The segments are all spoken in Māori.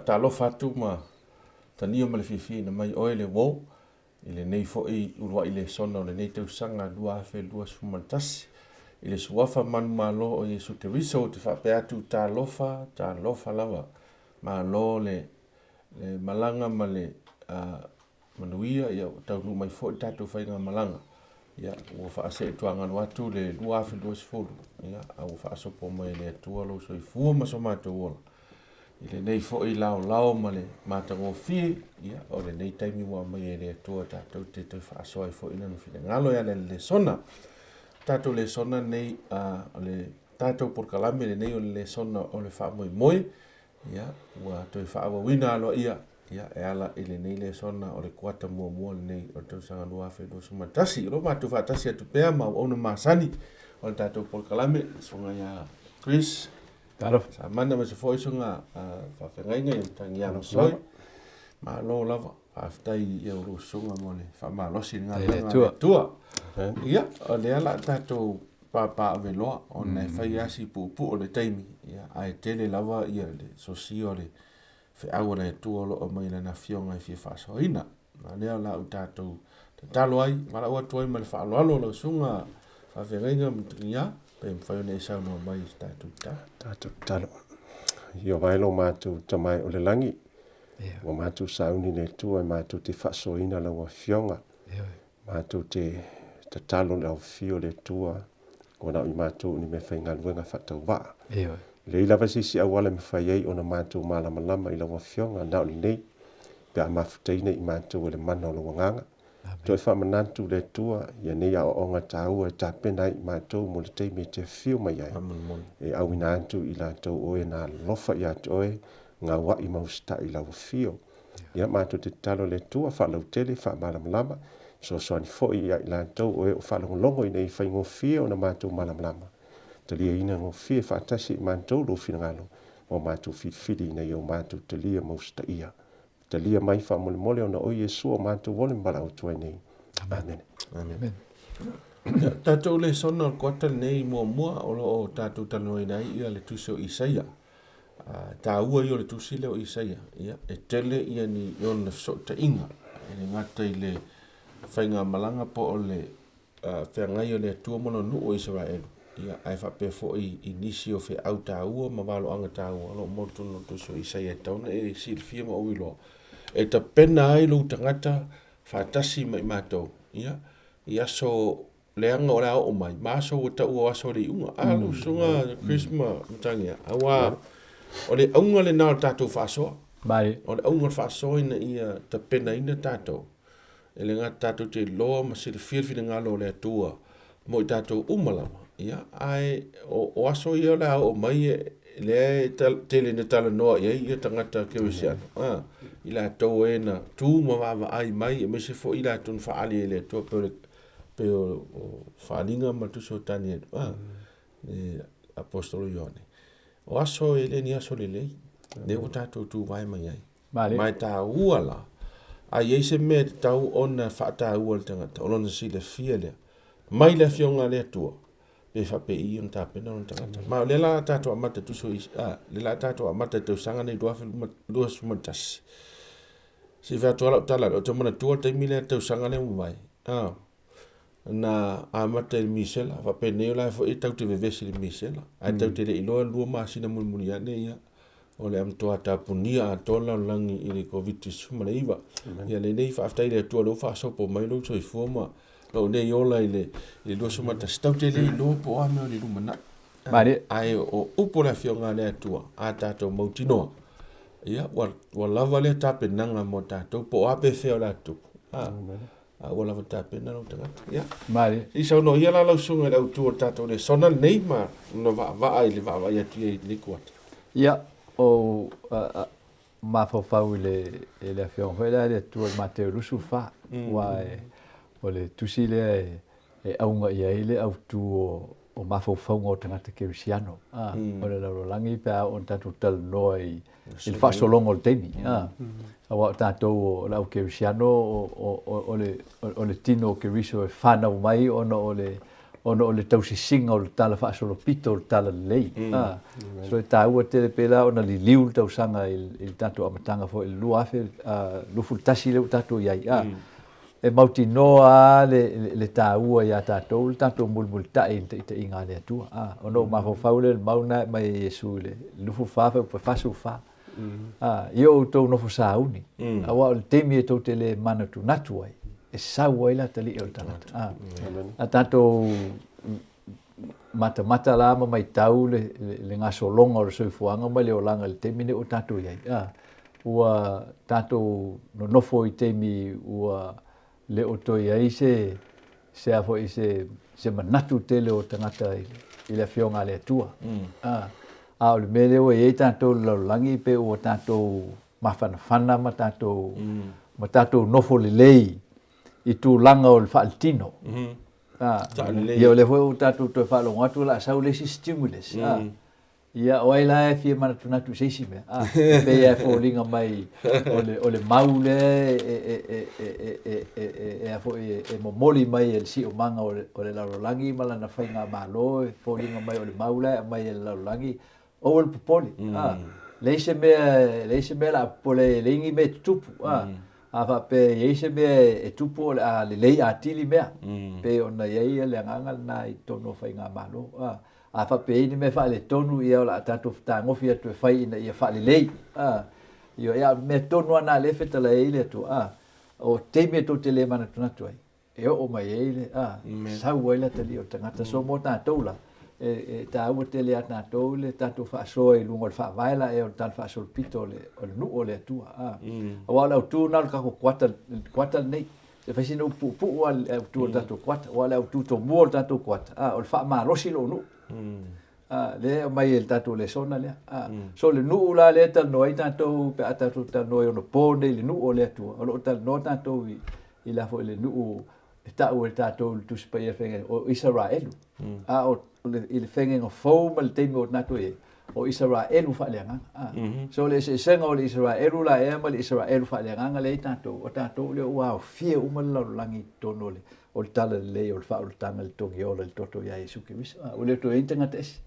talo fatu ma tania ma le fifi na mai oile wo ile nei fo I ulwa ile sona le nei tausanga lua fe lua sumantasi ile suafa man malo o Yesu te riso te fa pe atu ta lofa lava ma lo le malanga ma le manuia ia tau nu mai fo tatu fa nga malanga ia o fa se tuanga watu le lua fe lua sfulu ia au fa so po mai le tua lo so I fu ma so ma to wol ile nei fo I lao ma le matango fi ia o le nei taimi wa mai le tua tatu te fa so I fo ina no fi ngalo ia le sona tatu le sona nei le tatu por kalame le nei o le sona o le fa moi ia wa to fa wa wina lo ia e ala ile nei le sona o le kuata mo nei o to sanga lua fe do suma tasi lo ma tu fa tasi tu pe ma o no masani o tatu por kalame songa ya Chris Taro. Sa mana me se foi songa fa fengainga i tangia no soi ma lo lava aftai ia ro songa mo le fa ma lo singa tua ia o le ala tatu pa veloa o nei fai asi pu o le taimi ia ai tele lava ia le sosio le fe aura e tu o mai na fionga I fa so ina na le ala o tatu talo ai mala o tu ai mal fa lo sunga fa venga mtria pe fai nei sa no mai tatu talo io vai lo matu tamai o le langi o matu sauni le tu ai matu te fa so ina lo fionga matu te talo le fio le tua o na I matu ni me fai ngalwenga fa tau va le ila vasi si awala me fai ai ona matu malama I lo fionga na le nei pe a mafutaina I matu le mana lo nganga to fa manantu le tua ia nei a onga tau e tapena I matu mo le te me te fio mai ai e au inantu I la to o na lofa ia toe nga wa I mausta I la fio ia matu te talo le tua fa lo tele fa malama so ani fo ia I la to o fa longo I nei fa ngo fio na matu malama talia ina ngo fie fa tasi matu lo finalo o matu fili nei o matu talia mausta ia talia mai fa mole ona o Yesu o matu wole mbala o tuai nei. Amen. Tatu le sona kota nei mua o tatu tanoi nei ia le tusi o ISAIA. Ta ua i o le tusi le o ISAIA. Ia e tele ia ni yon so ta inga. Ele ngata I le whainga malanga po o le whangai o le tua mono nu o Israel. Ia ai fa pe fo I nisi o fe au ta ua ma walo anga ta ua. Lo motu no tusi o ISAIA tauna e silfia ma o ilo. E ta pena ai lo tangata fatasi mai matou ia so leanga ora o mai maso o ta ua so le unga alu sunga Christmas mtangia awa o le unga le na tatu faso Mai o le unga faso ina ia ta pena ina tatu ele nga tatu te lo ma se le fil ngalo le tua mo tatu umalama ia ai o aso ia la o mai le tele ne tala no ia tangata ke wisiano ila to ena tu ma ai mai me se fo ila tun fa ali le to pe o fa linga ma tu so tani apostolo Ioane o aso ele ni aso le de o tato tu vai mai ai mai ta uala ai se me tau ona fa ta ual tangata ona si le fiele mai le fionga le tua pe fa pe I on ta pena on tangata ma le la tato amata tu so le la tato amata tu sanga nei doa lu sumatas si va tola tala o te mana tua te mile te sanga nei mai na amata il misela va pe ne la fo I tau te vevesi il misela ai tau te ilo lu ma sina mulmuli ane ia o le am toa ta punia tola langi I le covid sumana iva ia le nei fa aftai le tua lo fa so po mai lo so I forma lo ne yola ile lo so mata stau te le lo po a me le lumana ai o upo la fionga le tua a tato mautino ia wa lava le tape nanga mo tato po a pe feo la tu wa lava tape na no tanga ia I so no ia la lo sunga le tu tato le sona nei ma no va ai le va ia tu le kuat ia o ma fa le fionga le tu Mateo lusufa wa o le tusi le aunga ia ile au tu o mafaufonga o tangata kerisiano o le laurolangi pea o tatu tal noi il fasolongo o le teimi awa tatou o lau kerisiano o le tino keriso e whanau mai ona o ono o le tausisinga o le tala fa'asolopito o le tala lelei. So e tāua te le pela ona li liu le tausanga i tātou amatanga fo i lua afe lufu le tasi leu tātou iai. E mauti noa le tāua ia tātou le tātou mulmul tae te inga le atua. Ono mafofau le mauna mai Yesu le lufu fafa upa fasu fa. Io tau nofo sauni. Awa o le temi e tau te le manatu natu ai. E sau ai la tali e o tanata. A tātou mata la ma mai tau le ngaso longa o le soifuanga mai le olanga le temi ne o tātou iai. Ua tātou no nofo i temi ua le o toi ai se afo i se manatu tele o tangata i le fionga le atua. O le mele o e tātou laulangi pe o tātou mawhanawhana ma tātou nofo le lei i tū langa o le whaaltino. Ia o le hoi o tātou toi whaalonga atu la sau le si stimulus. Ia o ai la e fia manatu natu seisi mea. Pe ia e fōlinga mai o le maule e afo e momoli mai e si o manga o le laulangi ma lana whainga malo e fōlinga mai o le maule mai e le laulangi o le popoli. Leise mea la pole le ingi me tupu. Afa pe yeise mea e tupu le lei a tili mea. Pe ona iei le anganga na i tono whainga malo. Afa pe ini me whaale tonu ia o la tātou tāngofi atu e whai ina ia whaale lei. Io ia me tonu ana le whetala e ile atu. O teime tō te le mana tunatu ai. E o mai e ile. Sau waila tali o tangata. So mo tātou la. Ta ua te le a tātou le tātou whaasoa i lungo le whaavaila e o tātou whaasoa pito o le nu o le atua. Wala au tū nal kako kuata nei. Se whaisina upu o au tū o tātou kuata. Wala au tū tō mua o tātou kuata. O le whaamarosi lo nu. Le mai el tātou Lesona lea. So le nu la le tal noi tātou pe a tātou tal noi ono pōne le nu o le atua. O lo tal no tātou i la fo le nu e tāu e tātou le TUSI pa ia whenga o Israelu. I le whenga o fau ma le teimi o natu e o Israelu whaaleanganga. So le se senga o le Israelu la ea ma le Israelu whaaleanganga le tātou. O tātou le ua o fia umala langi tono le o le tala le o le wha o le tanga le tongi ola le toto ia Yesu ke wisa. O le to e inta ngata esi.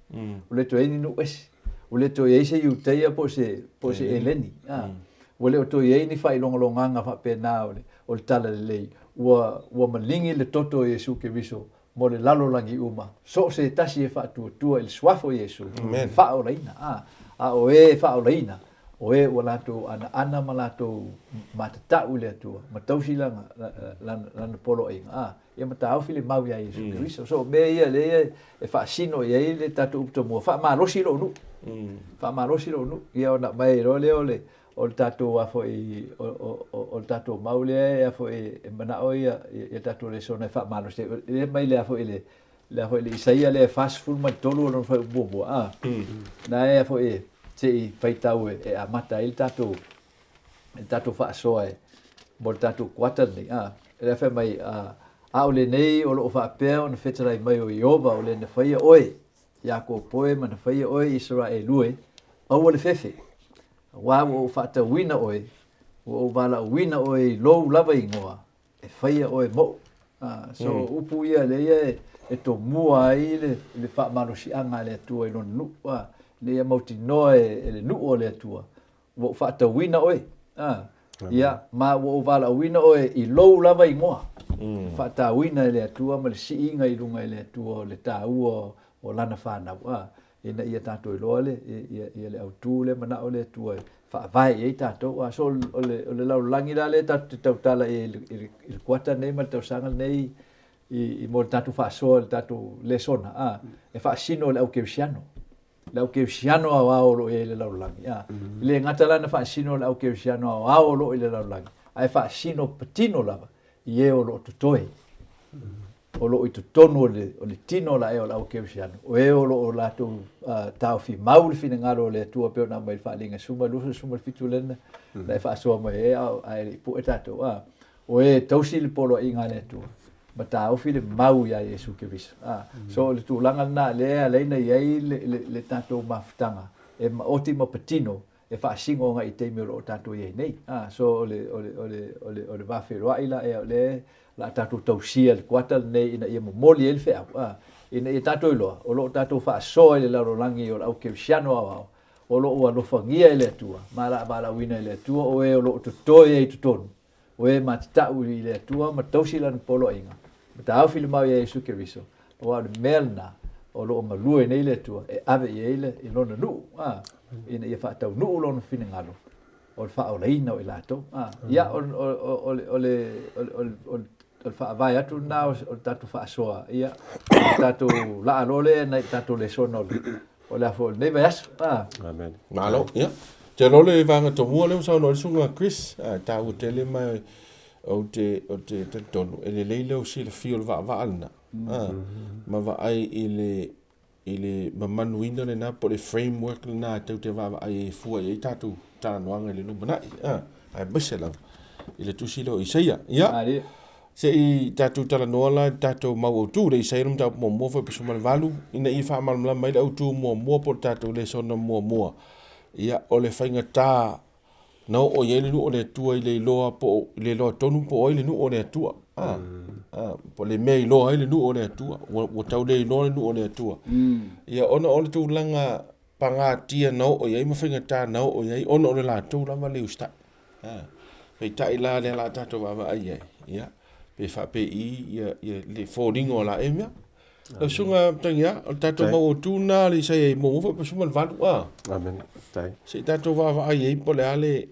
O le to e ninu esi. O le to e se iuteia po se eleni. O le to e ni wha ilongalonganga wha pēnā o le tala le lei. Ua malingi le toto Yesu ke wiso mo le lalo langi uma. So se tasi e wha tua il swafo Yesu. Wha o reina. O e wha o reina. O e ua lato ana ma lato matatau le atua. Matausi lana polo inga. Ia mataufi le mau ia Yesu ke wiso. So me ia le e wha sino ia le tato upto mua. Wha marosi lo nu. Wha marosi lo nu. Ia o na mai ro le o le tātou afo o le tātou maule e afo e manao ia tātou Lesona e whaamanosi. Le mai le afo le ISAIA le fastful mai tolu o non whai bua. Na e afo te i whaitau e amata i le tātou whaasoa e mo le tātou kuata nei. Le afo mai o le nei o lo whaapea o na whetarai mai o Iova o le na whaia oe. Iako poe ma na whaia oe Israelue au o le whewhe. Wa o fata wina oi o vala wina oi low lava ingoa e faia oi mo so upu ia le e to mua ai le fa manosi anga le tua i no nu le mauti no e le nu o le tua o fata wina oi ia ma o vala wina oi i low lava ingoa fata wina le tua ma le siinga i lunga le tua le tau o lana fana ina ia tātou i loa le, ia le autu le mana o le tua whaavai e tātou. So o le laulangi la le tātou tau tala i le kuata nei ma le tau sanga nei i mo le tātou whaasoa le tātou Lesona. E whaasino le au keusiano. Le au keusiano au aolo e le laulangi. Le ngata lana whaasino le au keusiano au aolo e le laulangi. Ai whaasino patino lava i e o lo tutoi. O lo i tonu o le tino la e o lau keusiano. O e o lo o lato tau fi maul fina ngaro le tua peo na mai whaalinga suma lusa suma fitu lena. La e whaasoa mai e au ai pu e tato. O e tausi le polo i ngā le tua. Ma tau fi le mau ia Yesu ke visa. So le tūlanga na lea leina iei le tato mafutanga. E ma oti ma patino e whaasingo nga i teimi o tato iei nei. So o le wawhiroa ila e o le la tātou tausia le kuata nei ina ia momoli ele whea. ina i tātou iloa, o lo tātou whaasoa i le laurolangi o au keu siano au, o lo ua lofangia i le atua, mala wina i le atua, o e o lo tutoe i tutonu, o e matitau i le atua, ma tausi lan polo inga, ma ta au fili mau i Yesu Keriso, o au melna, o lo malua i nei le atua, e ave i eile, i lona nuu, ina ia whaatau nuu lona fine ngalo, o le whaoleina o i lato, ia o le whaavai atu nā o tātou whaasoa, ia, tātou la alole, nei tātou le sonole, o le afo, nei vai asu, Amen. Malo, ia. Te lole vanga to mua leo sao no sunga Chris, ta u tele mai o te tonu. Ele leile o si le fio le va alna. Ma va ai ile mamanuina le na po le framework le na te va ai fua i tatu ta noanga le no bana. Ai bisela. Ile TUSI lo ISAIA. Ia. Se i tatu tala noala tatu mau tu le ISAIA lum tau mo fa pe suma valu ina i fa mal mai le tu mo po tatu Lesona mo. Ia o le whainga tā nau o iele nu o le atua i le loa po le loa tonu po o le nu o le atua. Po le mea i loa i le nu o le atua. O tau le loa le nu o le atua. Ia ona o le tū langa panga tia nau o iei ma whainga tā nau o iei ona o le la tū lama le usta. Pei tai la le la tato wawa ai ai. Ia. Pe whape i le fōringo o la e mea. La sunga tangia, o tato mau o tūna le sai e mō pa suma le vanu. Amen. Tai. Se tato wawa ai e po le ale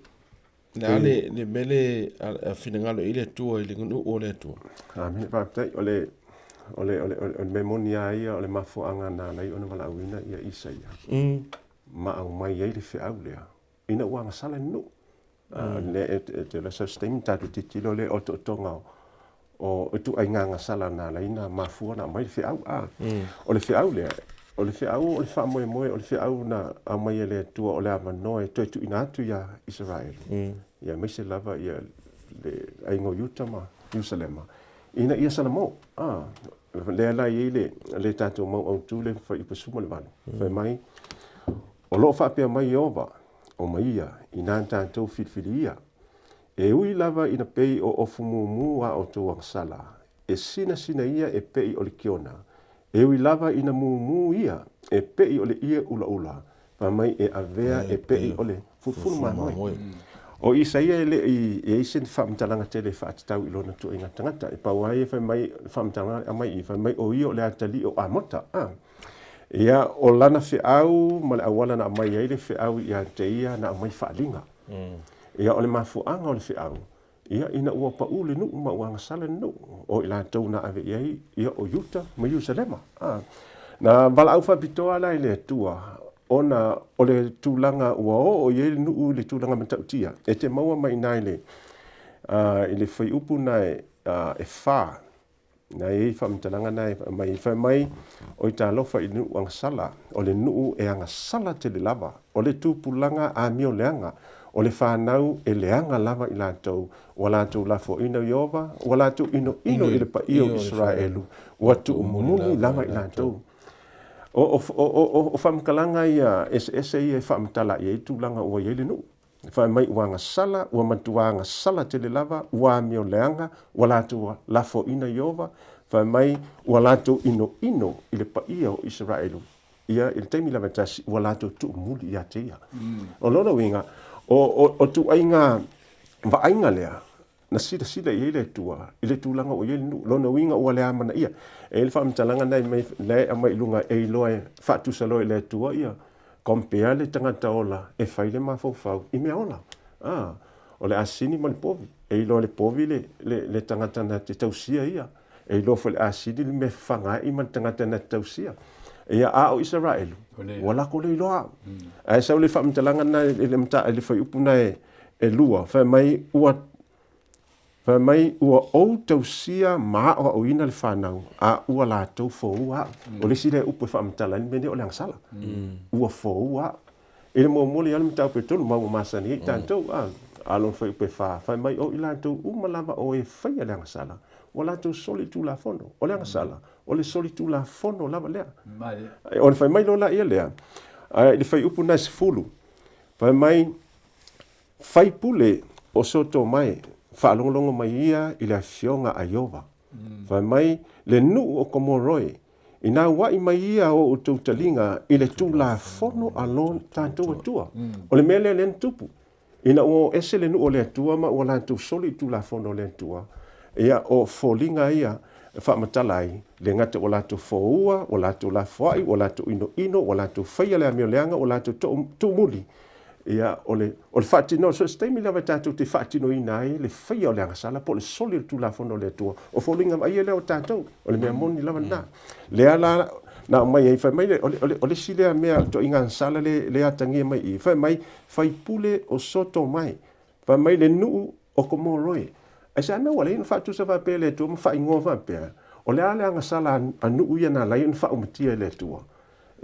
le mele a finangalo i le atua i le ngunu o le atua. Amen. Pa tai o le memonia ia o le mafoanga na lai ona wala awina ia ISAIA. Ma au mai ai le whiau lea. Ina ua ngasala nu. Le te la sustain tatu titilo le o tonga o tu ai nga sala na la ina mafua na mai fe au o le fe au le o le fe au o le fa mo o le fe au na a mai le tu o le amano e tu ina tu ya Israel ya me se lava ya le ai ngo yuta ma Jerusalem ina ia sala mo le la le tatu mo o tu le fa i pesuma le vanu fe mai o lo fa pe mai ova o mai ia ina tatu filfilia e ui lava ina pei o ofumumu a o tuang sala. E sina ia e pei o le kiona. E ui lava ina mumu ia e pei o le ia ula. Pa mai e avea e pei o le fufunu mamoi. O ISAIA e isen whamtalanga tele whaatitau i lona tu inga tangata. E pauai e whai mai whamtalanga a mai i whai mai o ia o le atali o amota. Ia o lana whiau ma le awala na mai eile whiau i a te ia na mai whaalinga. Ia o le mafuanga o le whiau. Ia ina ua paule nu ma ua ngasale nu. O ila tau na ave iei, ia o Yuta ma Jerusalema. Na wala au whapitoa la ile tua. Ona o le tūlanga ua o iei nu le tūlanga matautia. E te maua mai naile. Ile whai upu na e wha. Na e whamtalanga na mai whai mai o i tā lofa i nu angasala. O le nu e angasala te le lava. O le tūpulanga a mio leanga. O le whanau e leanga lava i lātou, wa lātou lafo ino Iova, wa lātou ino i le pa io Israelu, wa tu umuni lava i lātou. O whamkalanga ia ese i e whamtala i e tūlanga ua iele nu. Whai mai uanga sala, ua matuanga sala te le lava, ua mio leanga, wa lātou lafo ino Iova, whai mai ua lātou ino i le pa io Israelu. Ia il teimi lava tasi, ua lātou tu umuli ia te ia. O lona winga, o tu ainga va ainga lea na sila i le tua i le tūlanga o iele nu lona winga ua le amana ia e le whamtalanga nei mai ama ilunga e iloa e whaatusalo i le tua ia kompea le tangata ola e whaile mawhau i mea ola o le asini ma le povi e iloa le povi le tangata na te tausia ia e iloa le asini le me whanga i ma tangata na tausia ia a o Israel wala ko le iloa ai sa le whamtalanga na le mta le whai upuna e lua whai mai ua ou tausia maa o ina le whanau a ua la tau fōu a o le sile upu e whamtalanga mene o le angsala ua fōu a e le mōmole ala mtau pe tonu mau masani e tātou alon whai upu e whai mai o ila tau umalava o e whai a le angsala wala tau soli tu la fono o le angsala o le soli tu la fono lava lea o le whai mai lola ia lea le whai upu na sifulu whai mai whai pule o soto mai whaalongolongo mai ia i le fionga a Iova whai mai le nuu o komoroi ina wa i mai ia o tau talinga i le tula fono alon tātou atua. O le mele le tupu. Ina o ese le nu o le atua ma o lantou soli tula fono le atua. Ia o folinga ia whamatalai le ngata o lato foua, o lato la foai, o lato ino, o lato whaia le amioleanga, o lato tūmuli. Ia o le whaatino, so steimi lawa tātou te whaatino inai, le whaia o le angasala, po le soli le tula fono le atua. O folinga mai e leo tātou, o le mea moni lawa nā. Le ala, na mai e whai mai, o le silea mea to inga ansala le atangia mai i. Whai mai, whai pule o soto mai. Whai mai le nuu o komoroi. E sa me wale ina whaatu sa whape le tua, ma whai ngō whapea. O le ale anga sala anu uia nā lai, ina whau matia le tua.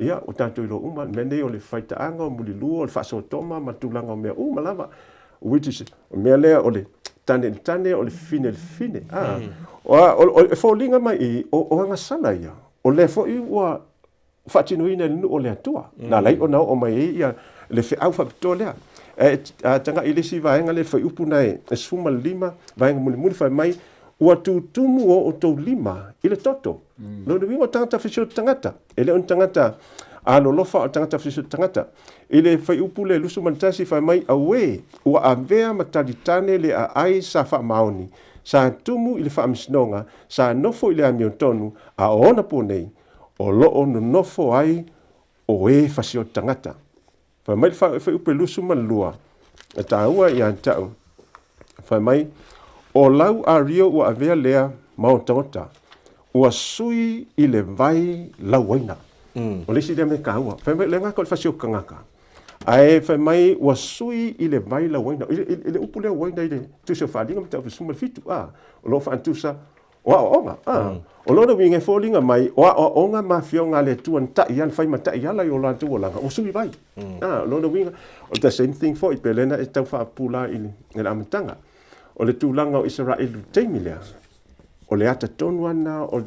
Ia, o tātou ilo uma, nene o le whaita anga, o muli lua, o le whaso toma, ma tūlanga o mea uma lava. Which is, o mea lea o le tane, o le fine. O e whaulinga mai i, o anga sala ia. O le fo i ua whaatino ina le nu o le atua. Nā lai o nao o mai ia, le whi au whapito lea. Tanga i lesi vaenga le whai upu nei e suma lima vaenga muli whai mai ua tumu o tau lima i le toto. Lo le wingo tangata whisio tangata. E le on tangata a lolofa o tangata whisio tangata. I le whai upu le lusu mantasi whai mai awe ua avea matalitane le a ai sa wha maoni. Sa tumu i le wha amisnonga, sa nofo i le amiotonu a ona po nei o loo no nofo ai o e whasio tangata. Whai mai whai upe lusu malua. E tā ua i antau. Whai mai, o lau a rio ua avea lea maotota. Ua sui i le vai lau waina. O lesi lea me ka ua. Whai mai, le ngaka o le whasio kangaka. Ai, whai mai, ua sui i le vai lau waina. I le upu lea waina i le tusa whalinga me tau suma fitu. O lo whaantusa. Oa o onga. O lona winge fōlinga mai, oa o onga ma fionga le tuan tai an whai ma tai ala i o lantu o langa. O sui vai. Lona winga. O the same thing for i pelena e tau whaapula i le amatanga. O le tūlanga o Israel teimi lea. O le ata tonu ana o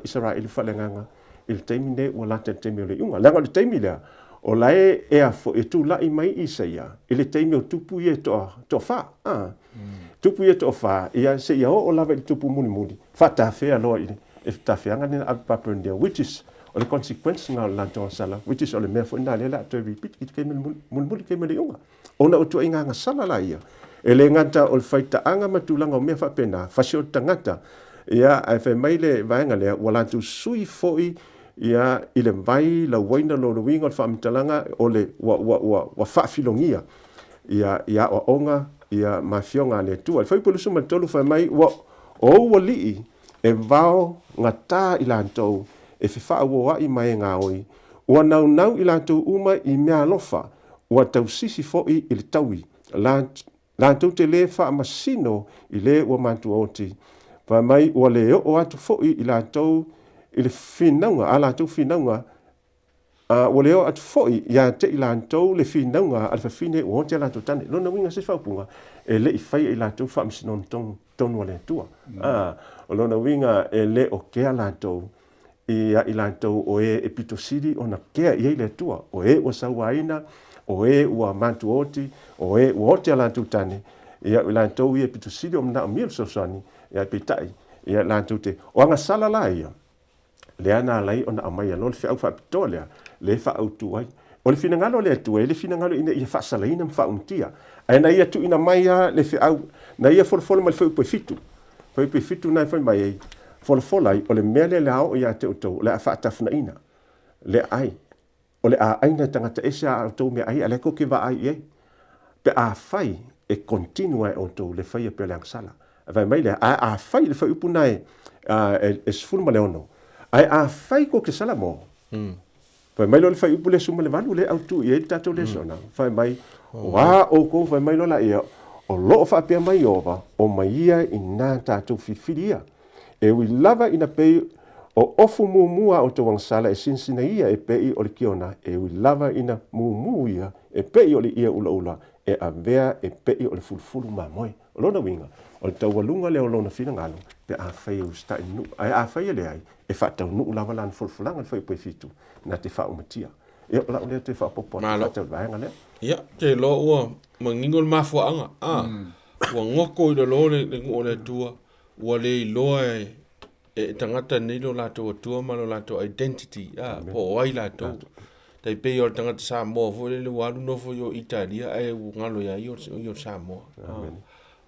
Israel whalenganga. I le teimi ne ua lata teimi o le unga. Langa o le teimi lea. O lae ea fo e tūlai mai ISAIA. I le teimi o tupu i e to wha. Tupu i e to wha. Ia se ia o lava i tupu muni. Whata whea loa i le. E whata wheanga nina apapendia. Which is o le consequence ngā lanto sala. Which is o le mea fo ina le la to e repeat. I te keime muni keime le unga. Ona o tua inga ngā sala la ia. E le ngata o le whaita anga matulanga o mea whapena. Whasio tangata. Ia e whai mai le vaenga lea. Walantu sui foi. Ia i le vai la waina lo winga o le whaamitalanga o le wa whaafilongia. Ia o onga. Ia mafionga le tua. Le whaipulusu matolu whai mai. O ua lii. E vao ngā tā i lantou. E whiwha ua i mai ngā oi. Ua nau i lantou uma i mea lofa. Ua tau sisi foi i le taui. Lantou te le wha masino i le ua mantu oti. Wha mai ua le o atu foi i lantou i le whinaunga. A lantou whinaunga. Ua le o atu foi i te i lantou le whinaunga. Alfa whine ua te lantou tane. Lona winga se whaupunga. E le i whai i lantou wha masino tonu le tua. O lona winga e le o kea lantou. I lantou o e pito siri o na kea i le tua. O e ua sauaina. O e ua mantu oti. O e ua ote lantou tane. Ia lantou i pito siri o mna o mil sosani. Ia pitai. Ia lantou te. O anga sala la ia. Le ana lai o na amaya. Lo le wha au wha pito lea. Le wha au tuai. O le finangalo le tua. Le finangalo ina ia wha salaina mwha umtia. Aina ia tu ina maia le wha au. Na ia folofolo ma le wha upo fitu. Wha upo fitu nai wha mai ei. Folfolai o le mele le ao ia te utou le a whaatafuna ina. Le ai. O le a aina tangata ese a utou me ai ale ko ke wa ai ei. Pe a whai e kontinua e utou le whai a pele angsala. Vai mai le a whai le whai upu nai e sfulma le ono. Ai a whai ko ke sala mo. Vai mai lo le whai upu le suma le walu le au tu i e tato le sona. Vai mai wa o ko vai mai lo la ia. O loo whaapea mai ova o mai ia i nā tātou whiwhiria. E ui lava ina pei o ofu muumua o te wangsala e sinsina ia e pei o le kiona. E ui lava ina muumua ia e pei o le ia ula ula. E avea e pei o le fulfulu mamoe. O lona winga. O le taualunga leo lona fina ngalo. Pe a whai au sta inu. Ai a whai le ai. E whaatau nuu lava lan fulfulanga le whai pui fitu. Na te wha umatia. E o la ulea te wha popo. Te vaenga lea. Ia, te lo ua. Mangingo le mafuanga. Ua ngoko i le lo le ngō le tua. Ua le iloa e tangata nei lo lato tua ma lo lato identity po wai lato tai pe o tangata Samoa fo le walu no fo yo Italia ai ngalo ya yo Samoa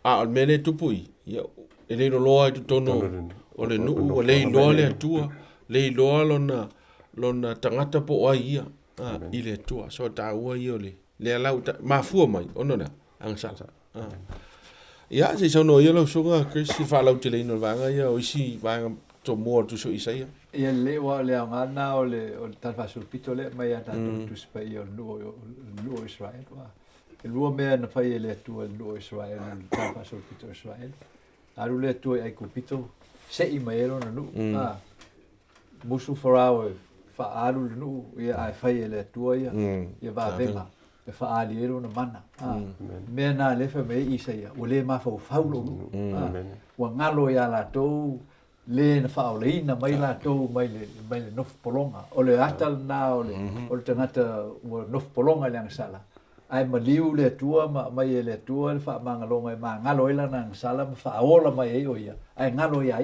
o mele tupui ia e le lo ai tono o le nu o le lo le tua le lo lona tangata po wai ia i le tua so ta ua i ole le ala ma fu mai ono na ang sa ia se sono ia lo sunga Chris fa la utile no vanga ia o si vanga to mo tu so ISAIA ia le wa le ngana o le tal fa sul pitole mai ata tu spai o lu Israel wa lu me na fa le tu lu Israel tal fa sul pitole Israel aru le tu ai ku pito se i mai ero na lu musu farao fa alu nu ia ai fa le tu ia va venga e fa ali ero na mana me na le fa me ISAIA o le ma fa faulo wa ngalo ya la to le na fa o le na mai la to mai le nof polonga o le atal na o le tangata o nof polonga le sala ai ma liu le tua mai le tua le fa mangalonga ma ngalo ila na sala fa ola mai o ia ai ngalo ia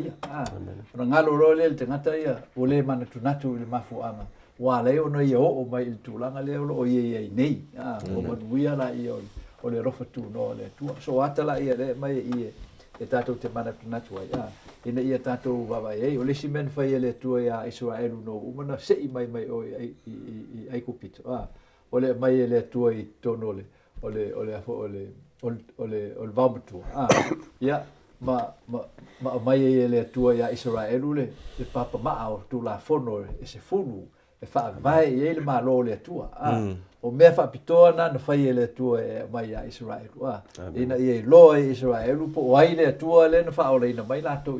na ngalo ro le tangata ia o le mana tunatu le mafu ama wa le o no ia o mai il tulanga le o ia nei o ma wia la ia o le rofa tu no le tua so atala ia le mai ia e tato te mana tunatu ai ina ia tato baba ai o le simen fa ia le tua ia Israel no umana sei mai o ai kupito o le mai le tua i tono o le vamtu ia ma mai le tua ia Israel le papa ma o tu la fono e se funu e fa vai e le malo le tua o me fa pitona na fai le tua mai ia Israel ina ia lo Israel po ai le tua le na fa o le na mai la to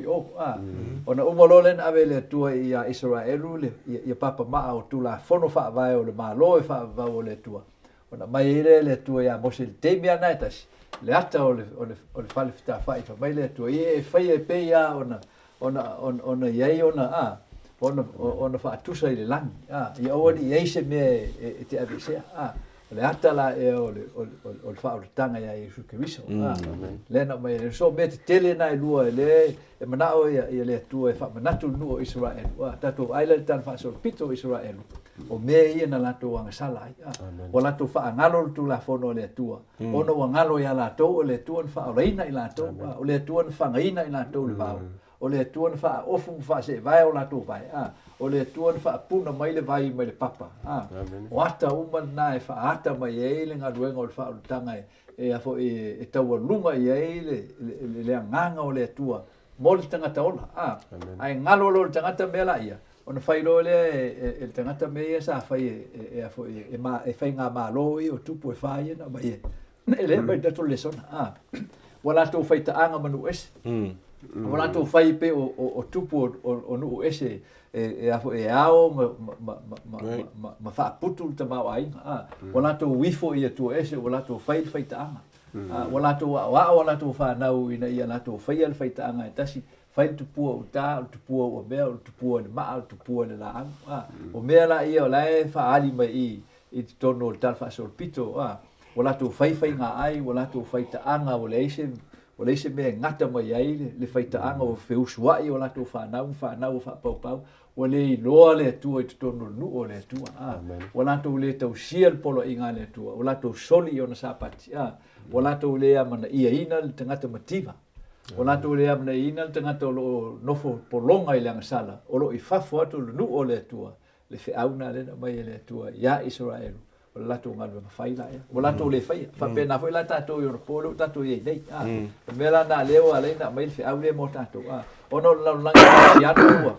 ona umolo le na le tua ia Israel le ia papa ma o tu la fono fa vai o le malo e fa va o le tua ona mai le tua ia mosil temia naitas le ata o le falifita fa mai le tua ia fai e pe ia ona ia ona fa tusa i le lang ia o di ia se me te avise le ata la e o fa o tanga ia Jesu Cristo le na mai so me te tele na lua le e mana o ia le tua e fa manatu no Israel tato ai tan fa so pito Israel o me ia na lato anga sala o lato fa ngalo tu la fono le tua ono wa ngalo ia lato le tua fa o reina i lato o le tua fa ngaina i lato le va o le tua fa ofu fa se vai o lato vai o le tua fa puna mai le vai mai le papa o ata uma na fa ata mai ele nga luenga o fa o tanga e afo e tau lunga i le nganga o le tua mo le tanga taola ai ngalo lo tanga mela ia ona fai lo le tanga me sa fai e afo e fai nga malo i o tupu e fai na mai ele mai dato Lesona wala to fai ta anga manu es wala to fai pe o tupu o nu ese e afo e ao ma fa putu te mau ai wala to wifo ia tu ese wala to fai ta anga wala to fa nau ina ia la to fai al fai ta anga tasi fai tu pu tu pu o me tu pu le ma tu pu le la o me la ia la fa ali mai i tono tal fa sol pito wala to fai nga ai wala to fai ta anga wala ise me ngata mai ai le fai ta anga o fe uswai wala to fa nau fa pau o le loa le tua i tono nu o le tua wala to le tau sial polo inga le tua wala to soli ona sapati wala to le amana ia ina le tangata mativa wala to le amana ina le tangata lo nofo polonga i le sala o lo i fafo atu le nu o le tua le fe auna le mai le tua ia Israel wala to ngalu fai la wala to le fai fa pena foi la tato yo polo tato ye nei mela na leo ale na mai fe aule mo tato ono la langa ya tua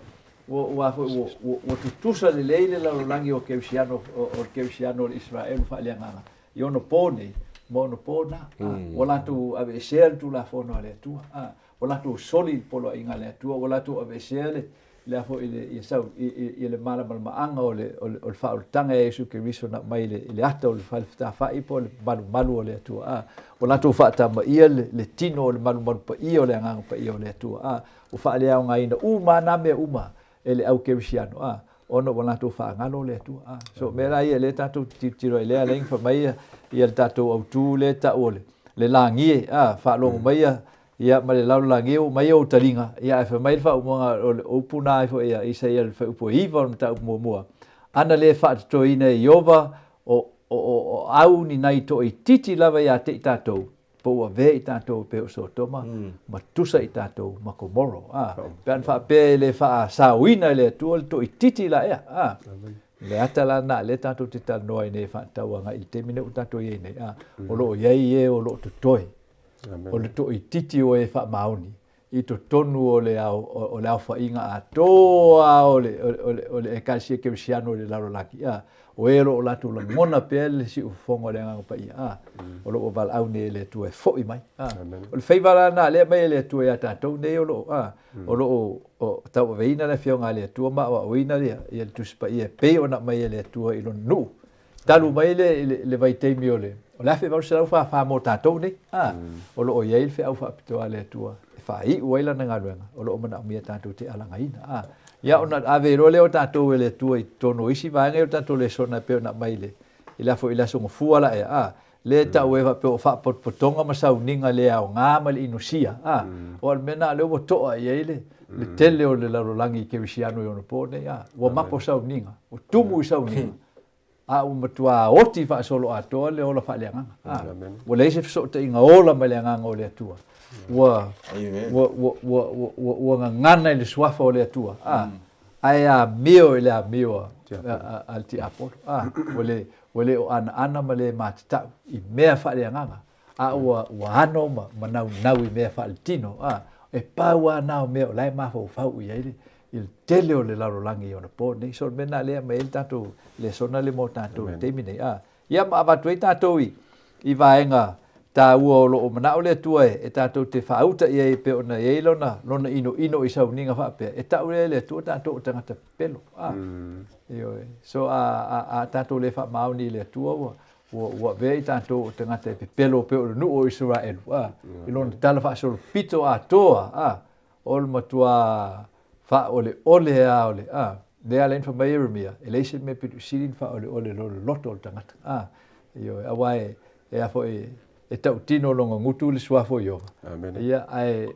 o tutusa le leile la langi o keusiano Israel fa le nganga io no pone mono pona wala tu ave share tu la fono le tua wala tu soli polo inga le tua wala tu ave share le fo ile sau ile mala anga o le fa o tanga Jesu Cristo na mai le ata o le fa fa i pol malu o le tua wala tu fa ta mai le tino le malu pa i o le nganga pa i o le tua o fa le nga ina uma na me uma ele au keusiano ono wala to fa ngalo le tu so mera ia le tatu tiro ele aleng fa mai ia tatu au tu le ta ole le langi fa lo mai ia ma le laulangi o mai o talinga ia fa mai fa umonga o puna fo ia ISAIA fa upo iva ta mo ana le fa to ina Iova o au ni nai to I titi lava ia te tatou po a ve I tatou pe o Sodoma ma tusa I tatou ma Komoro pe fa pe le fa sauina le tu to I titi la ia le atala na le tatou te tal noi ne fa tawanga I te mine o tatou ye ne o lo ye o lo to toi o le to I titi o e fa mauni I to tonu o le au fa inga a toa o le e kasi ke siano le laro laki o e lo la tu la mona pele si u fongo le nga pa ia o lo val au ne le tu e fo I mai o le feivala na le mai le tu e tatou ne o lo o tau veina le fionga le tu ma o ina le ia tu spa ia pe ona mai le tu I lo nu talu mai le vai te mi ole o la fe va se fa mo tatou ne o lo o ye fe au fa pito ale tu fa I o ila nga luenga o lo mana mi tatou te ala ngaina ia ona ave ro le o tatou le tu I tono isi va ngai o tatou le sona pe ona mai le ila fo ila so fu ala le ta o eva pe o fa potonga ma sa uninga le au nga ma le inusia o mena le o to ia le tele o le larolangi ke visiano yo no pone o mapo sa uninga o tumu sa uninga o matua oti fa solo ato le ola fa le nga o le se so te inga ola ma le nga o le tua wa nga ngana le swafa o le tua ai mio le mio al ti apo ole o ana ma le matata I mea fa le nga o ano ma nau I mea fa tino e paua na me lai ma fa u ia il tele o le larolangi ona po nei so mena le ma el tatou Lesona le mo tatou te mine ia ma va tu tatou I vaenga ta o lo mana o le tua e tatou te fauta ia pe ona ia lona ino I sauninga fa pe e tau le tua tatou tangata pelo io so a tatou le fa mauni le tua o ve tatou tangata pe pelo pe o no o Israel I lona tala fa so pito a toa ol matua fa ole le ala infa mai Jeremia elation me pitu silin fa ole loto tangata io awai e afo e tau tino longa ngutu le swafo yo ia ai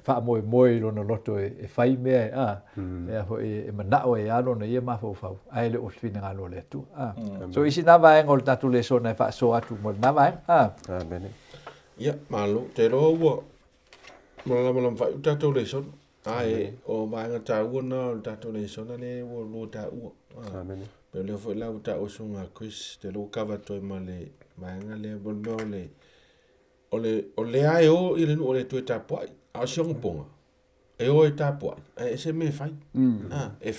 fa moi lona loto e fai me e afo e manao e alo na ia mafo fa ai le ofina ngalo le tu so isi na va ngol tatu le sona fa so atu mo na va amen ia malo te ro wo mo fa tatu le sona ai o vanga ta una tatu le sona le wo lo ta u amen pe le fo la ta o sunga Chris te lo kava to male vanga le boldo le ole ai o ile no le tu ta po a siong ponga e o ta po e se me fai e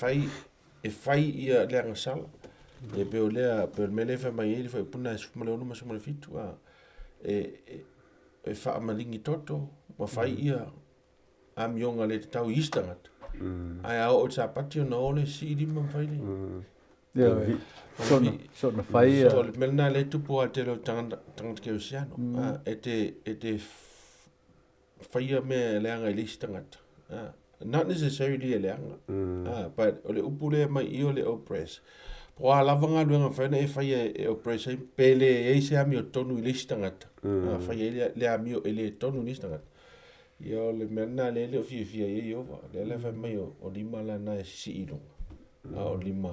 fai ia le nga sala e pe ole pe me le fa mai ele foi puna su male no ma su male fitu e fa malingi toto ma fai ia am yonga le tau istangat ai o ta patio no le si di ma fai so na fai so le melna le tu po te lo tang ke usiano e fai me le anga istangat not necessarily le anga but ole upule mai io le oppress po ala vanga luenga fa e fai e oppress pele e se ami o tonu istangat fai le ami o le tonu istangat io le mena le o fia io le fa mai o lima la na si ino o lima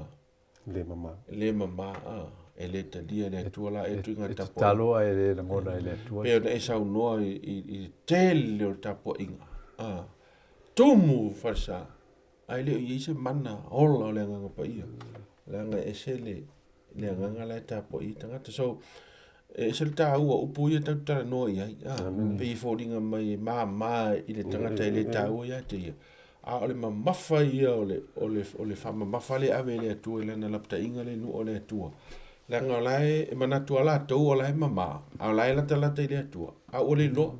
le mama e le talia le tuala e tu ngata po talo ai le ngona le tua pe e sa no I tele o tapo inga tomu farsa ai le I se mana ola le nga pa ia le nga e se le nga le tapo I tanga so e se ta u upu ia ta no ia pe foldinga mai mama I le tanga te le ta u ia te ole mafa ia ole fa mafa le ave le tu le na lapta inga le nu ole tu la ngolai e mana tu ala tu ole mama ala la tala te le tu a ole lo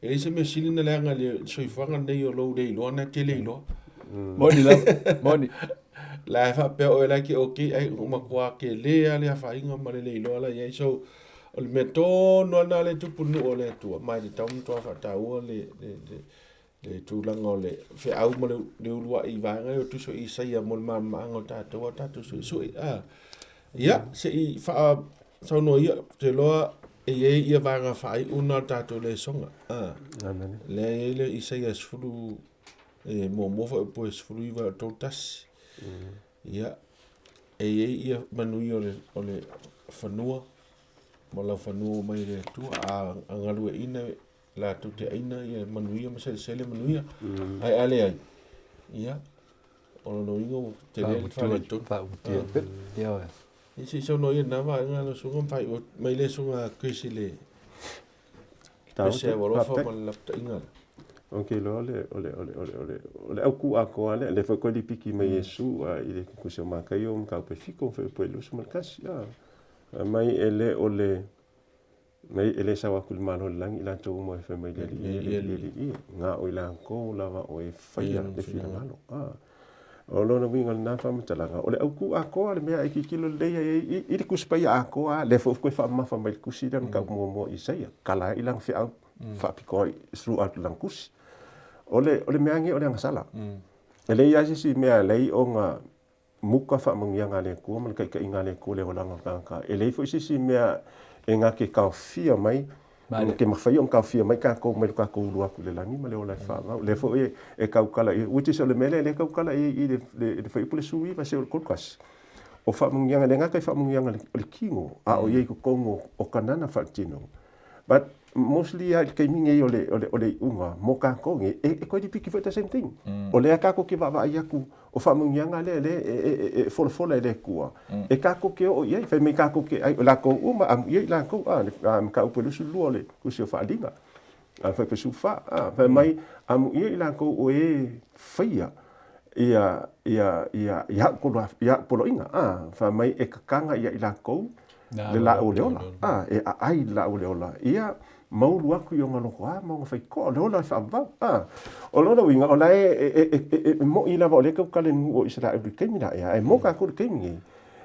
e se me silina le nga le soifanga nei o lo le lo na te le lo moni la fa pe o la ki o ki ai uma kwa ke le ale fa inga ma le lo ala ye so ole meto no na le tu punu ole tu mai de tam to fa ta o le tu langa le fe au mo le ulua I vanga o tu so ISAIA mo ma ngo ta tu so ya se I fa so no ia te loa ia vanga fai una tato le songa. Amen. Le ISAIA sfulu mo fa po sfulu iwa totas. Ia ia manui ole fanua. Mala fanua mai le tu a ngalu ina la tu te ina ia manui ma sele manui. Ai ale ai. Ia ono no ingo te le fa le tu. Fa utia pep. Ia. Isi so no ia na va ngalo sunga fai mai le sunga krisile. Se volo fa mal lapta inga. Okay, ole au ku ako ale le fa ko di piki mai Yesu i le ku se ma kai o ka pe fiko fe pe lu suma kas ya. Mai ele sa wa kul malo lang ila to mo fe mai le nga o ila ko lava o e faia de fi ngalo. Olo na winga na fa mtalanga ole au ku ako ale me ai kilo le i ku spai ako le fo ko fa ma fa mai ku si dan ka mo ISAIA kala ilang fe au fa piko throughout lang kus ole me angi ole ngasala ele ya si me alei o nga muka fa mangianga le ku man kai inga le ku le ola ka ele fo si me enga ke ka fia mai ke ma fai on ka fia mai ka ko me ka ko lu aku le langi ma le ola fa le fo e ka kala which is ole mele le ka kala i de fa ipule sui va se ko kas o fa mangianga le nga kai fa mangianga le kingo a o ye ko kongo o kanana fa tino but mostly I came in ole unga mo ka ko e ko di piki for the same thing ole ka ko ke va ia ku o fa mungianga le for le ku e ka ko ke o ia fa me ka ko ke ai la ko uma am ia la ko am ka po lu su ole ku se fa dinga fa pe su fa fa mai am ia la ko o e faia ia ko ia polo inga fa mai e kanga ia la ko le la o le ola e ai la o le ola ia mau lu aku yo ngalo kwa mau fai ko le ola fa ba o lo winga ola mo ila ba le ka kale o Israel ke mina e mo ka ko ke mi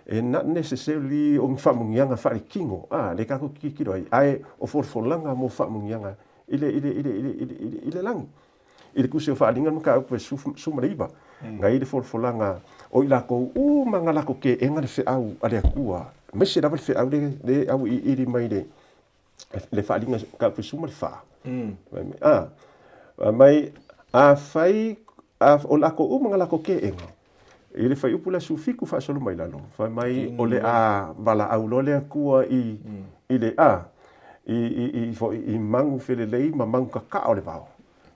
e not necessarily o fa mungianga fa kingo le ka ko ki do ai o for langa mo fa mungianga ile lang ile ku se fa dinga ka ko su mariba ngai de for langa o ila ko mangala ko ke enga fe au ale akua me se da fe au de au i mai de le fa dinga ka pe suma fa mai a fai o la ko mangala ko ke enga ile fai upula su fiku fa solo mai lalo fa mai ole a vala au lole akua i ile i mangu fele lei ma mangu ka ole va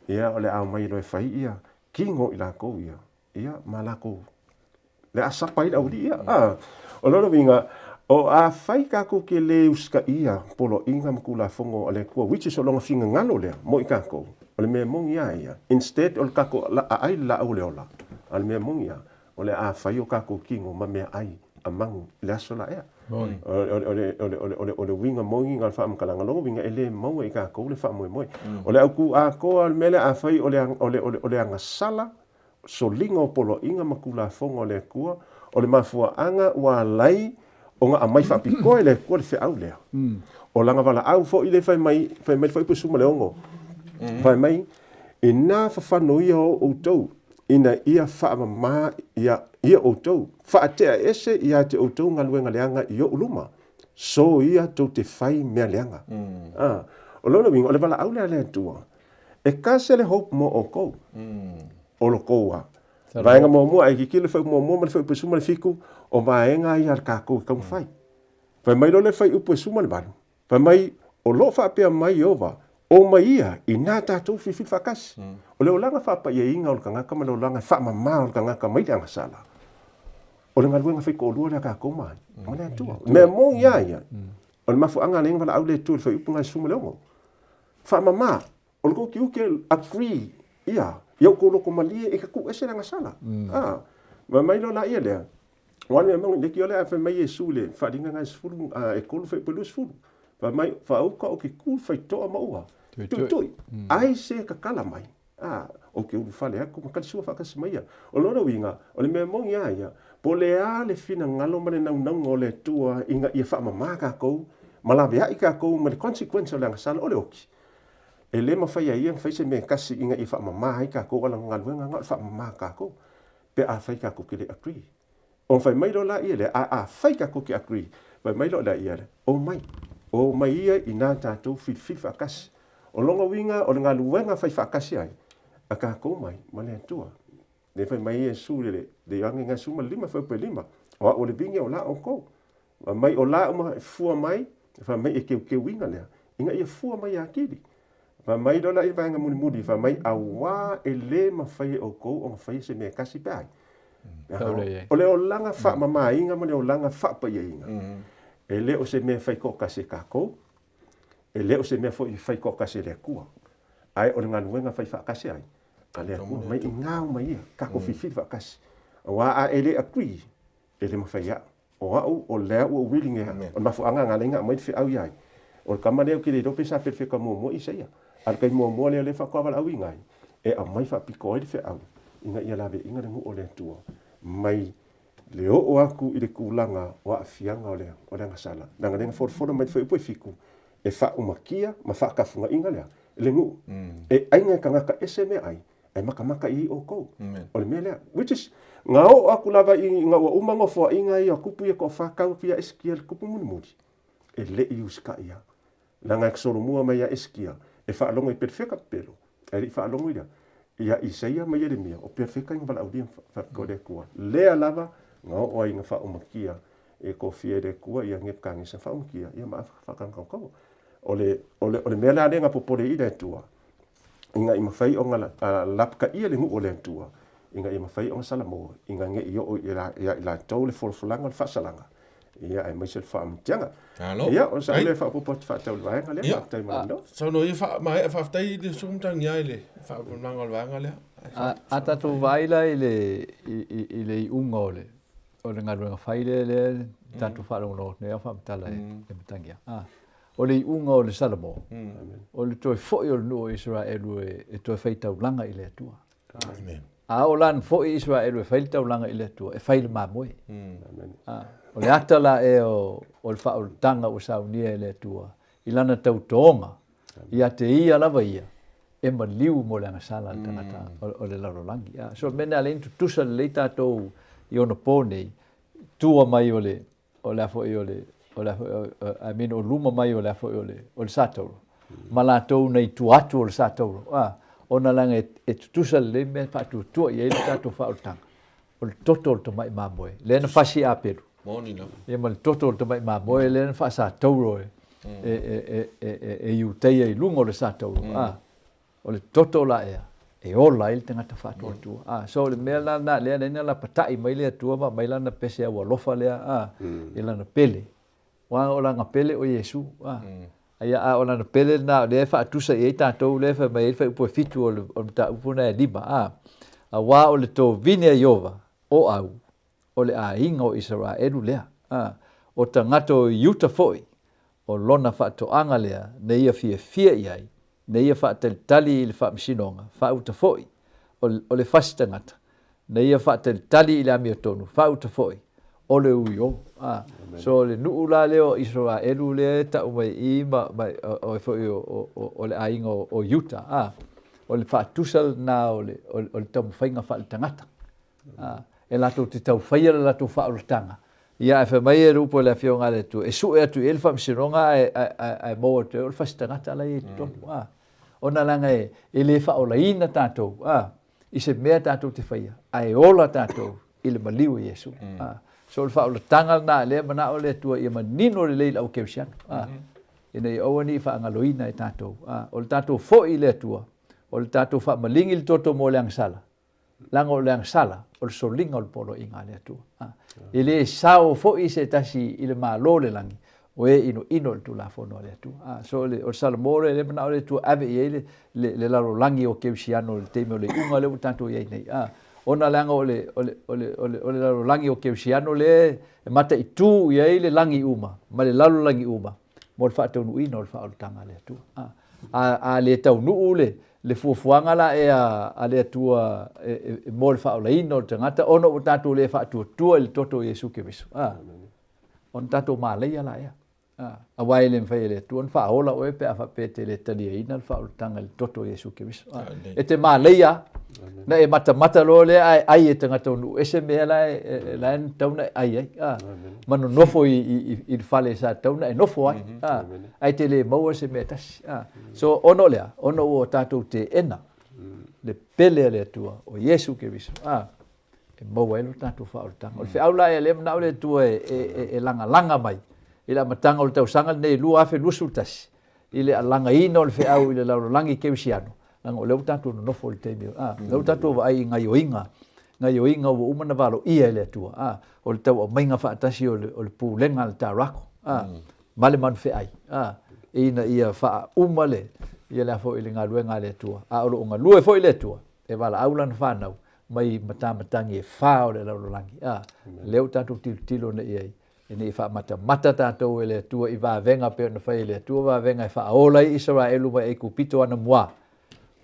ia ole a mai lo fai ia kingo ila ko ia malako le asapa ila uri ia o lo vinga o a fai ka ko ke le uska ia polo inga mkula fongo ale ko which is longa finga ngalo le mo i ka ko ole me mongi ia instead ol ka ko la ai la ole ola al me mongi ia ole a fai o ka ko kingo ma me ai amang le sola ia ole winga mongi ngal fa mkala ngalo winga ele mo i ka ko le fa mo ole au ku a ko al mele a fai ole anga sala so lingo polo inga makula fongo le kua ole mafua anga wa lai o nga mai fa piko le ko le fe au le o langa vala au fo ile fai mai fai pu suma le ongo fai mai ina fa no ia o tou ina ia fa ma ia o tou fa te ese ia te o tou ngalwenga leanga i o uluma so ia to te fai me leanga o lona winga ole vala au le tua e kasele hope mo o ko o lo koa vaenga mo ai ki le fai mo le fai pu suma le fiku o vaenga ia ka ko ka fai fa mai le fai upu suma le ban fa mai o lo fa pe mai ova o mai ia ina ta tu fi fakas o le olanga fa pa ia inga o kanga ka malo langa fa mama o kanga ka mai anga sala o le ngalwenga fai ko lu ka ko mai mo le tu me mo ia o le mafu anga lenga la au le tu fai upu ngai suma le ngo fa mama o le ko ki ke agree ia yo ko ko mali e ka ku ese nga sala ma mai lo la ia le wan me mang le ki ole fa mai Yesu le fa dinga nga sfulu e ko fe pelus fulu fa mai fa o ka o ki ku fa to ma ua tu ai se ka kala mai o ke u fa le ko ka su fa ka smaia o lo winga o le me mong ia po le a le fina ngalo mane na o le tua inga ia fa mama ka ko mala vea i ka ko ma le consequence o le nga sala o le oki e le ma fai ia fai se me kasi inga i fa mama ai ka ko ala ngalwenga ngal fa mama ka ko pe a fai ka ko ke le agree o fai mai lo la ia le a fai ka ko ke agree fai mai lo la ia le o mai o mai ia i nā tātou whiwhi whakasi. O longa winga, o ngā luenga whai whakasi ai. A ka kou mai, ma le atua. Le whai mai e su le ange ngā suma 5.5. O le bingi o la o kou. Mai o la o ma fua mai, wha mai e keu winga lea. Inga ia fua mai a kiri. Wha mai dona i vanga muni, wha mai a wā e le ma whai o kou o ma whai se mea kasi pai. O le o langa wha mama inga, ma le o langa wha pa ia inga. E le o se mea whai ko kasi ka kou. E le o se mea whai ko kasi le kua. Ai o le ngā nuenga whai wha kasi ai. A le kua mai i ngāo mai ia, kako whiwhi wha kasi. Wā a e le a kui, e le ma whai ia. O au o lea ua wilinge ha. O mafuanga ngā lenga mai te whiau iai. O kama leo ki le rope sa perfeka mua ISAIA. Al kai mua leo le whakawala au ingai. E a mai whapiko ai te whiau. Inga ia lawe inga rengu o le tua. Mai le o aku i le kulanga wa afianga o le ngasala. Nanga lenga fora mai te whiu fiku. E wha umakia, ma whakafunga inga lea. Le ngu. E ainga kangaka ese me ai. Ai maka i o kou. O le mea lea. Which is, ngā o aku lava i ngā ua umango fua inga i a kupu i ko whakau pia eskia le kupu muni. E le i uska ia. Nanga e ksoro mua mai a eskia. E whaalongo i perfeka pelo. E ri whaalongo ia. Ia ISAIA mai ere mia. O perfeka inga wala audia whakore kua. Lea lava, ngā o inga whaumakia. E ko fiere kua ia ngep kangi sa whaumakia. Ia maa whakankau. O le mea lea ngā popore i tua. Inga i mawhai o ngā lapka ia le ngu o le tua. Inga i mawhai o ngā salamoa. Inga nge i o i la tau le folfolanga le whasalanga. Ia ai mai se le whaamutianga. Ia o sa le whaapopo te whaatau le waenga lea. Whaatai marano. Sa no i whaatai le sumtangi ai le whaapunanga le waenga lea. A tatu waila i le i unga o le. O le ngā ruenga whaile le tatu whaalongo ne a whaamutala e mutangia. O le unga o le salamoa. O le toi foi o le nuo Israelu e toi whaitau langa i le atua. Amen. A o lan foi Israelu e whaitau langa i le atua. E whaile mā moe. O le atala e o le whaol tanga o saunia e le atua. I lana tau toonga. I a te ia lava ia. E ma liu mo le angasala le tangata o le larolangi. So mena le intu tusa le leita tau i ono pōnei. Tua mai o le afo i o le o luma mai o le afo o le satauro. Ma la tau nei tu atu o le satauro. Ona langa e tutusa le me whaatu tua i ele tato whaau tanga. O le toto o le tamai mamoe. Le na whasi a peru. Moni no. Ia ma le toto o le tamai mamoe le na whaasa tauro e iuteia i lunga o le satauro. O le toto la ea. E ola ele tangata whaatu atua. So le mea lana lea na la patai mai lea tua ma mai lana pese awa lofa lea. E lana pele. Wa o langa pele o Yesu. Ia a o lana pele na le fa tusa e tatou le fa mai fa upo fitu o ta upuna lima a wa o le to vine Jehova o au o le a inga o Israelu lea o tangato yuta foi o lona fa to anga lea ne ia fia iai ne ia fa tali le fa msinonga fa uta foi o le fastangata ne ia fa tali le amiotonu fa uta foi o le uio so le nuula leo Israelu le ta mai I ma o foi o le ainga o Utah o le fatusal na o le tamu fainga fa le tangata e la to te tau faia la to fa o tanga ia e mai e rupo le afionga le tu e su e tu el fam sironga e mo te o fa tangata la e to ona langa e le fa o la ina tato I se mea tato te faia ai ola tato ile maliu Yesu so le fa o tanga na le mana o le tua ia manino le leila o keusian ina I owani fa ngaloina e tato o le tato fo I le tua o le tato fa malingi le toto mo le angsala lango le angsala o le solinga o le polo inga le tua ile sao fo I se tasi ile malo le langi o e ino le tula fo no le tua so le o salmore le mana o le tua ave ile le lalo langi o keusiano le teme o le unga le tato ia nei ona langa ole langi o keusiano le mata I tu ia ile langi uma ma le lalo langi uma mo le fatau nu ino le fa tanga le tu a le tau nu le fuafuanga la e a le tua mo le fa ino le tangata ona o tatu le fa tu le toto Yesu ke visu on tatu ma le ia la ia a wai le fai le tuan fa ola o pe a fa pe te le tali ina fa o tanga le toto Yesu Kiristo e te ma leia na e mata lo le ai e tanga tonu e se me la en tauna ai manu nofo i fale sa tauna e nofo ai te le mau se me tas so ono o tatou te ena le pele le tua o Yesu Kiristo e mau e lo tatou fa o tanga o fe aula e le na le tua e langa mai ila matanga o tau sanga nei lua afe lusultas ile alanga ina o le fe au ile lau langi kewisiano nga o le utatu no fo le temi le utatu ai ngai oinga o umana valo ia ile tua o le tau o mainga fa atasi o le pulenga le tarako male man fe ai ina ia fa umale ia la fo ile ngaluenga le tua o lo nga lue fo ile tua e vala aulan fa nau mai matangi e fa o le lau langi le utatu tilo ne ia ini fa mata tatou ele tua i va venga pe na fai le tua va venga fa ola Israelu va e kupito ana moa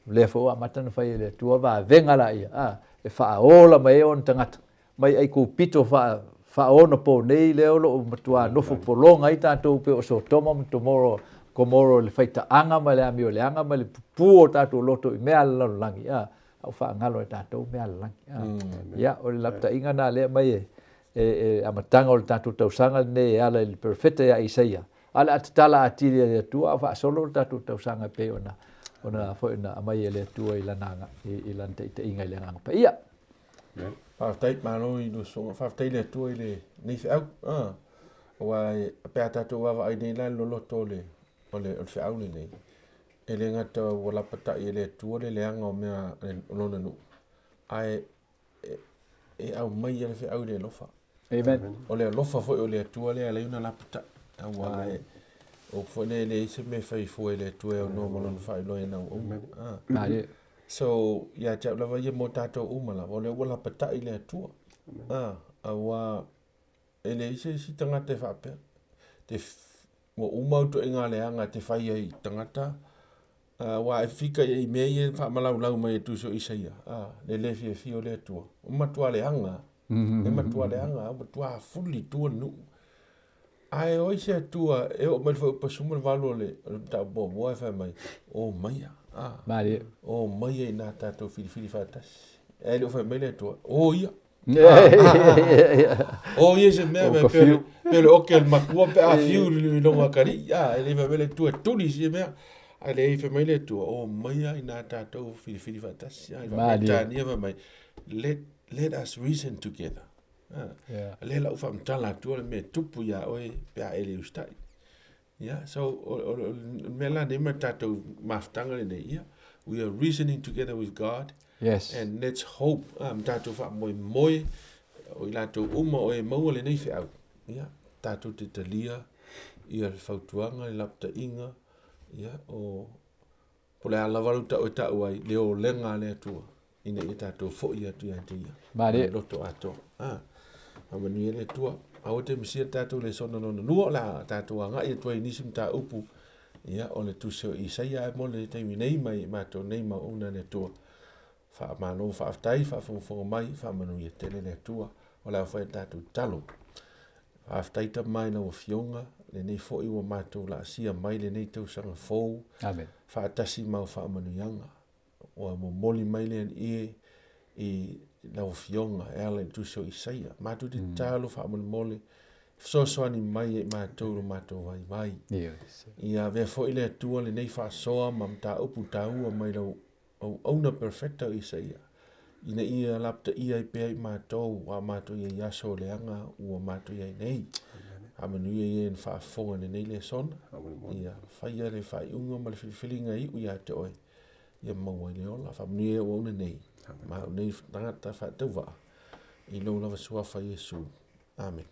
le fo mata na fai le tua va venga la ia e fa ola mai on tangata mai ai kupito fa ona po nei le olo matua no fo polonga i tatou pe o so toma tomorrow komoro le faita anga ma le amio le anga ma le puo tatou loto i mea la langi au fa ngalo tatou mea langi ya o le lapta inga na le mai amatanga o le tatou tausanga ne ala il perfeta ya ISAIA ala atala atili le tua fa solo le tatou tausanga pe ona fo na amai le tua i lananga i lante te inga le nganga pa ia Faafitauli malo i do so faafitauli le tua i le nei fe au wa pe tatou wa ai nei la lo to le o le fe au nei e le ngata wala pata i le tua le anga o mea lona nu ai e au mai le fe au le lofa amen o le lofa fo o le tua le ala una la pata wa o fo le se me fai fo le tua o no mo fai lo ina o so ya cha la va ye mo tato umala o le wala pata i le tua wa ele se si tanga te fa pe te mo uma to inga le anga te fai ai tangata wa fika i me ye fa malau lau mai tu so ISAIA le fi o le tua o matua le anga e matua le anga o tua fully tua nu ai o se tua e o me fo pasuma valo le ta bo mo fa mai o mai mari o mai na ta to fili fatas e le fa mai le tua o ia o ia se me pe o ke ma ko pe a fiu lo makari e le fa mai le tua tuli se me ale fa mai le tua o mai na ta to fili fatas ai va ta ni va mai let us reason together le la ufa mtala tu me tupu ya oi pe ele ustai so mela ne matato maftanga le ia we are reasoning together with God and let's hope matato fa moi o la to o mo le nei fe au tato te talia ia fautuanga la pta inga o pole ala valuta o ta wai le o lenga le tua ina ita to fo ia tu ia mari loto ato amani le tua au te misia tato le sona no no la tato anga i tu ni sim ta upu o le tu so ISAIA mo le te nei mai ma to nei ma una le tua fa ma no fa aftai fa fo mai fa manu ia tele le tua o la fa tato talo aftai ta mai no fionga le nei fo i o ma to la sia mai le nei tau sanga fo amen fa tasi ma fa manu yanga o mo moli mai le i la fionga ele tu so ISAIA ma tu te talo fa moli so ani mai ma to vai ia ve fo ile tu le nei fa so ma ta upu ta u mai lo ona perfecta ISAIA ina ia lapta ia pe ma to wa ma to ia so le anga u ma to ia nei amanu ia en fa fo nei le son ia fa ia le fa unga ma le feelinga i ia te oi ia mo ile ola fa mni e ona nei ma nei tanga ta fa te va i lo la so fa Yesu amen